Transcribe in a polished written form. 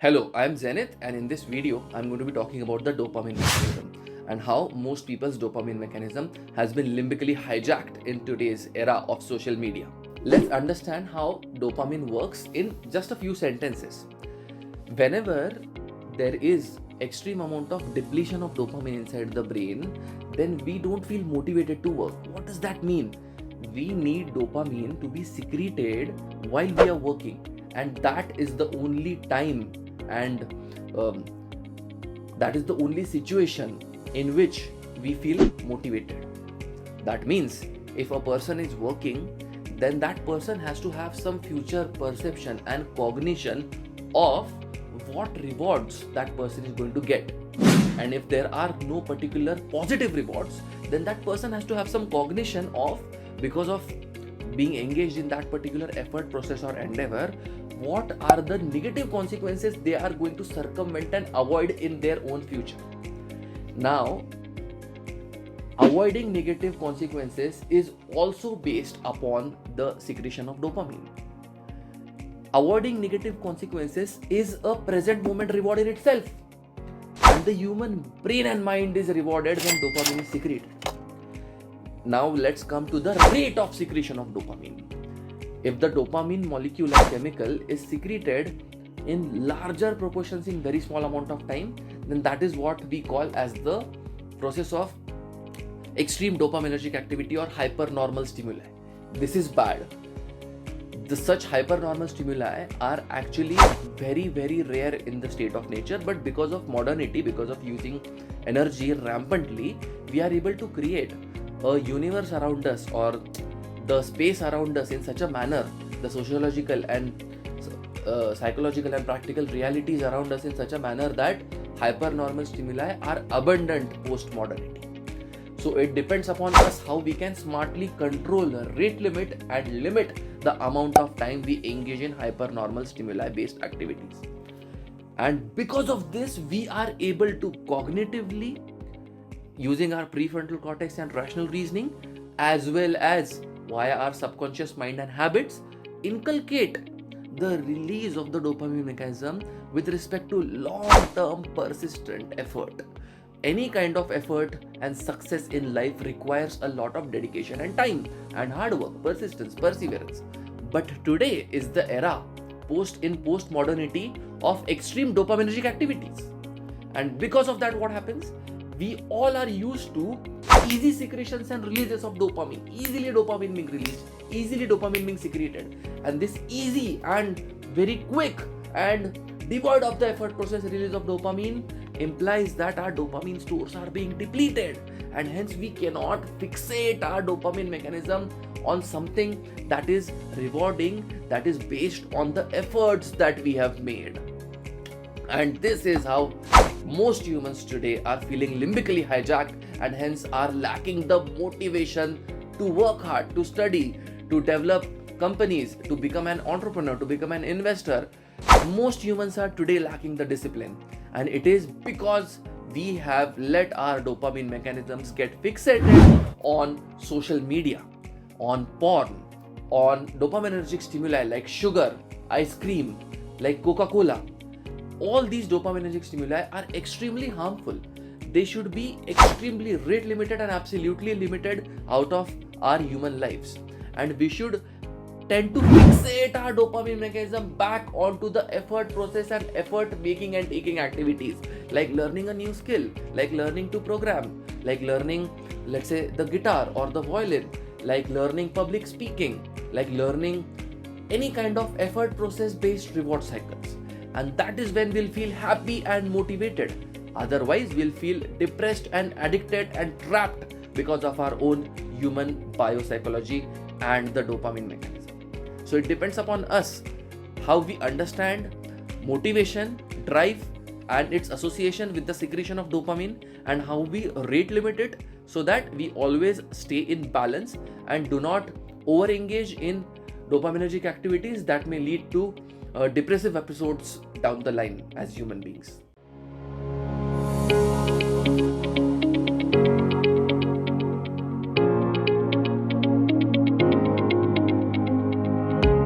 Hello, I am Zenith, and in this video, I'm going to be talking about the dopamine mechanism and how most people's dopamine mechanism has been limbically hijacked in today's era of social media. Let's understand how dopamine works in just a few sentences. Whenever there is extreme amount of depletion of dopamine inside the brain, then we don't feel motivated to work. What does that mean? We need dopamine to be secreted while we are working, and that is the only time and that is the only situation in which we feel motivated. That means if a person is working, then that person has to have some future perception and cognition of what rewards that person is going to get. And if there are no particular positive rewards, then that person has to have some cognition of, because of being engaged in that particular effort, process or endeavor, what are the negative consequences they are going to circumvent and avoid in their own future. Now, avoiding negative consequences is also based upon the secretion of dopamine. Avoiding negative consequences is a present moment reward in itself, and the human brain and mind is rewarded when dopamine is secreted. Now let's come to the rate of secretion of dopamine. If the dopamine molecule and chemical is secreted in larger proportions in very small amount of time, then that is what we call as the process of extreme dopaminergic activity or hypernormal stimuli. This is bad. Such hypernormal stimuli are actually very rare in the state of nature, but because of modernity, because of using energy rampantly, we are able to create a universe around us or the space around us in such a manner, the sociological and psychological and practical realities around us in such a manner that hypernormal stimuli are abundant post-modernity. So it depends upon us how we can smartly control, rate limit and limit the amount of time we engage in hypernormal stimuli based activities. And because of this, we are able to cognitively, using our prefrontal cortex and rational reasoning, as well as via our subconscious mind and habits, inculcate the release of the dopamine mechanism with respect to long-term persistent effort. Any kind of effort and success in life requires a lot of dedication and time and hard work, persistence, perseverance. But today is the era post-modernity of extreme dopaminergic activities. And because of that, what happens? We all are used to easy secretions and releases of dopamine, easily dopamine being released, easily dopamine being secreted. And this easy and very quick and devoid of the effort process release of dopamine implies that our dopamine stores are being depleted, and hence we cannot fixate our dopamine mechanism on something that is rewarding, that is based on the efforts that we have made. And this is how most humans today are feeling limbically hijacked and hence are lacking the motivation to work hard, to study, to develop companies, to become an entrepreneur, to become an investor. Most humans are today lacking the discipline, and it is because we have let our dopamine mechanisms get fixated on social media, on porn, on dopaminergic stimuli like sugar, ice cream, like Coca-Cola. All these dopaminergic stimuli are extremely harmful. They should be extremely rate limited and absolutely limited out of our human lives. And we should tend to fixate our dopamine mechanism back onto the effort process and effort making and taking activities, like learning a new skill, like learning to program, like learning, let's say, the guitar or the violin, like learning public speaking, like learning any kind of effort process based reward cycles. And that is when we'll feel happy and motivated. Otherwise, we'll feel depressed and addicted and trapped because of our own human biopsychology and the dopamine mechanism. So it depends upon us how we understand motivation, drive, and its association with the secretion of dopamine, and how we rate limit it so that we always stay in balance and do not over engage in dopaminergic activities that may lead to depressive episodes down the line as human beings.